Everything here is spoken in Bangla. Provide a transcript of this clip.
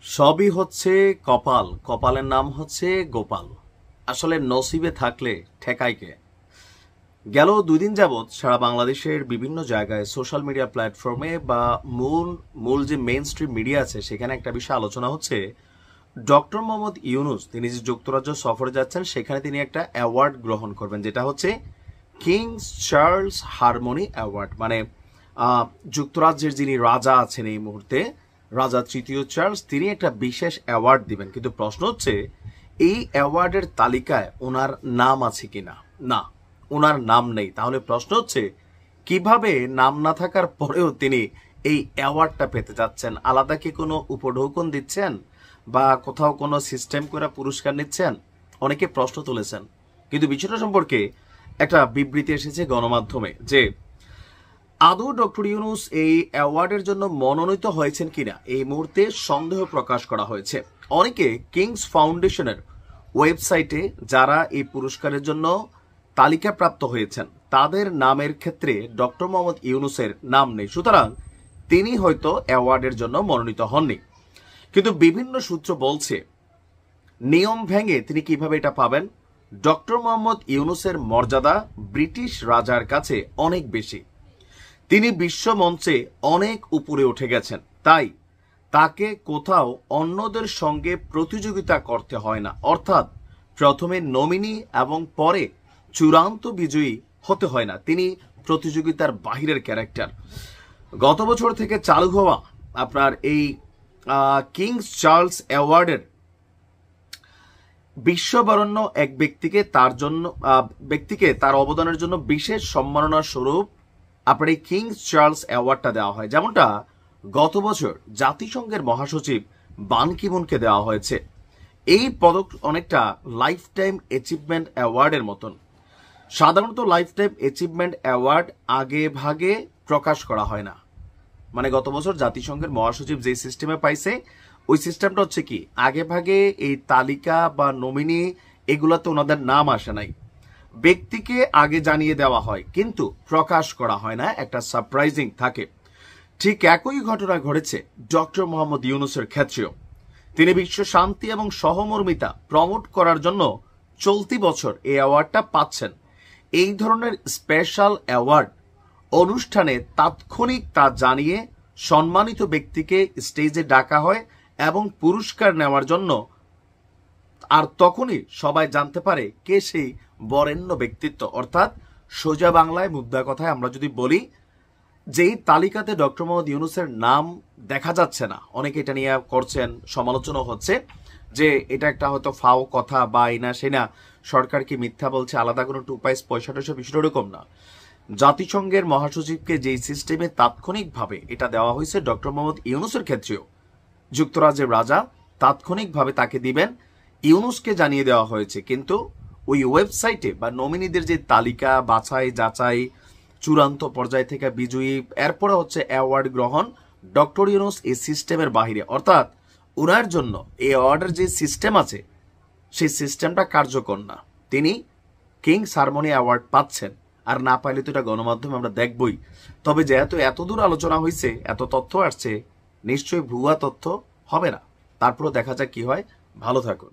সবই হচ্ছে কপাল, কপালের নাম হচ্ছে গোপাল। আসলে নসিবে থাকলে ঠেকায় কে? গেল 2 দিন যাবৎ সারা বাংলাদেশের বিভিন্ন জায়গায় সোশ্যাল মিডিয়া প্ল্যাটফর্মে বা মূল মূল যে মেইন স্ট্রিম মিডিয়া আছে সেখানে একটা বিষয় আলোচনা হচ্ছে। ডক্টর মোহাম্মদ ইউনূস তিনি যে যুক্তরাজ্য সফরে যাচ্ছেন সেখানে তিনি একটা অ্যাওয়ার্ড গ্রহণ করবেন, যেটা হচ্ছে কিংস চার্লস হারমোনি অ্যাওয়ার্ড। মানে যুক্তরাজ্যের যিনি রাজা আছেন এই মুহূর্তে, রাজা তৃতীয় চার্লস, তিনি একটা বিশেষ অ্যাওয়ার্ড দিবেন। কিন্তু প্রশ্ন হচ্ছে এই অ্যাওয়ার্ডের তালিকায় ওনার নাম আছে কিনা। না, ওনার নাম নেই। তাহলে প্রশ্ন হচ্ছে কিভাবে নাম না থাকার পরেও তিনি এই অ্যাওয়ার্ডটা পেতে যাচ্ছেন? আলাদা কি কোনো উপঢৌকন দিচ্ছেন বা কোথাও কোনো সিস্টেম করে পুরস্কার নিচ্ছেন? অনেকে প্রশ্ন তুলেছেন। কিন্তু বিষয়টা সম্পর্কে একটা বিবৃতি এসেছে গণমাধ্যমে যে আদৌ ডক্টর ইউনূস এই অ্যাওয়ার্ডের জন্য মনোনীত হয়েছেন কিনা এই মুহূর্তে সন্দেহ প্রকাশ করা হয়েছে। অনেকে কিংস ফাউন্ডেশনের ওয়েবসাইটে যারা এই পুরস্কারের জন্য তালিকাপ্রাপ্ত হয়েছেন তাদের নামের ক্ষেত্রে ডক্টর মোহাম্মদ ইউনূসের নাম নেই, সুতরাং তিনি হয়তো অ্যাওয়ার্ডের জন্য মনোনীত হননি। কিন্তু বিভিন্ন সূত্র বলছে নিয়ম ভেঙে তিনি কিভাবে এটা পাবেন। ডক্টর মোহাম্মদ ইউনূসের মর্যাদা ব্রিটিশ রাজার কাছে অনেক বেশি, তিনি বিশ্ব মঞ্চে অনেক উপরে উঠে গেছেন, তাই তাকে কোথাও অন্যদের সঙ্গে প্রতিযোগিতা করতে হয় না। অর্থাৎ প্রথমে নমিনি এবং পরে চূড়ান্ত বিজয়ী হতে হয় না, তিনি প্রতিযোগিতার বাহিরের ক্যারেক্টার। গত বছর থেকে চালু হওয়া আপনার এই কিংস চার্লস অ্যাওয়ার্ডের বিশ্ববরণ্য এক ব্যক্তিকে তার অবদানের জন্য বিশেষ সম্মাননা স্বরূপ আপনার এই কিংস চার্লস অ্যাওয়ার্ডটা দেওয়া হয়, যেমনটা গত বছর জাতিসংঘের মহাসচিব বান কি মুনকে দেওয়া হয়েছে। এই পদক অনেকটা লাইফ টাইম অ্যাচিভমেন্ট অ্যাওয়ার্ডের মতন। সাধারণত লাইফ টাইম অ্যাচিভমেন্ট অ্যাওয়ার্ড আগে ভাগে প্রকাশ করা হয় না। মানে গত বছর জাতিসংঘের মহাসচিব যে সিস্টেমে পাইছে ওই সিস্টেমটা হচ্ছে কি আগে ভাগে এই তালিকা বা নমিনি এগুলাতে ওনাদের নাম আসে নাই, ব্যক্তিকে আগে জানিয়ে দেওয়া হয় কিন্তু প্রকাশ করা হয় না, একটা সারপ্রাইজিং থাকে। ঠিক একই ঘটনা ঘটেছে ডক্টর মোহাম্মদ ইউনূসের ক্ষেত্রেও। তিনি বিশ্ব শান্তি এবং সহমর্মিতা প্রমোট করার জন্য চলতি বছর এই অ্যাওয়ার্ডটা পাচ্ছেন। এই ধরনের স্পেশাল অ্যাওয়ার্ড অনুষ্ঠানে তাৎক্ষণিক তা জানিয়ে সম্মানিত ব্যক্তিকে স্টেজে ডাকা হয় এবং পুরস্কার নেওয়ার জন্য, আর তখনই সবাই জানতে পারে কে সেই বরেণ্য ব্যক্তিত্ব। অর্থাৎ সোজা বাংলায় মুদ্রা কথায় আমরা যদি বলি, যেই তালিকাতে ডক্টর মোহাম্মদ ইউনূসের নাম দেখা যাচ্ছে না, অনেকে এটা নিয়ে করছেন, সমালোচনা হচ্ছে যে এটা একটা হয়তো ফাও কথা বা এনা সেনা সরকার কি মিথ্যা বলছে, আলাদা কোনো টুপাইস পয়সা টয়সা বিষয়টা এরকম না। জাতিসংঘের মহাসচিবকে যেই সিস্টেমে তাৎক্ষণিকভাবে এটা দেওয়া হয়েছে ডক্টর মোহাম্মদ ইউনূসের ক্ষেত্রেও যুক্তরাজ্যের রাজা তাৎক্ষণিকভাবে তাকে দিবেন, ইউনূসকে জানিয়ে দেওয়া হয়েছে। কিন্তু ওই ওয়েবসাইটে বা নমিনিদের যে তালিকা বাছাই যাচাই চূড়ান্ত পর্যায় থেকে বিজয়ী এরপরে হচ্ছে অ্যাওয়ার্ড গ্রহণ, ডক্টর ইউনূস এই সিস্টেমের বাহিরে। অর্থাৎ ওনার জন্য এই অ্যাওয়ার্ডের যে সিস্টেম আছে সেই সিস্টেমটা কার্যকর না। তিনি কিংস হারমোনি অ্যাওয়ার্ড পাচ্ছেন, আর না পাইলে তো এটা গণমাধ্যমে আমরা দেখবই। তবে যেহেতু এতদূর আলোচনা হয়েছে, এত তথ্য আসছে, নিশ্চয়ই ভুয়া তথ্য হবে না। তারপরও দেখা যাক কি হয়। ভালো থাকুন।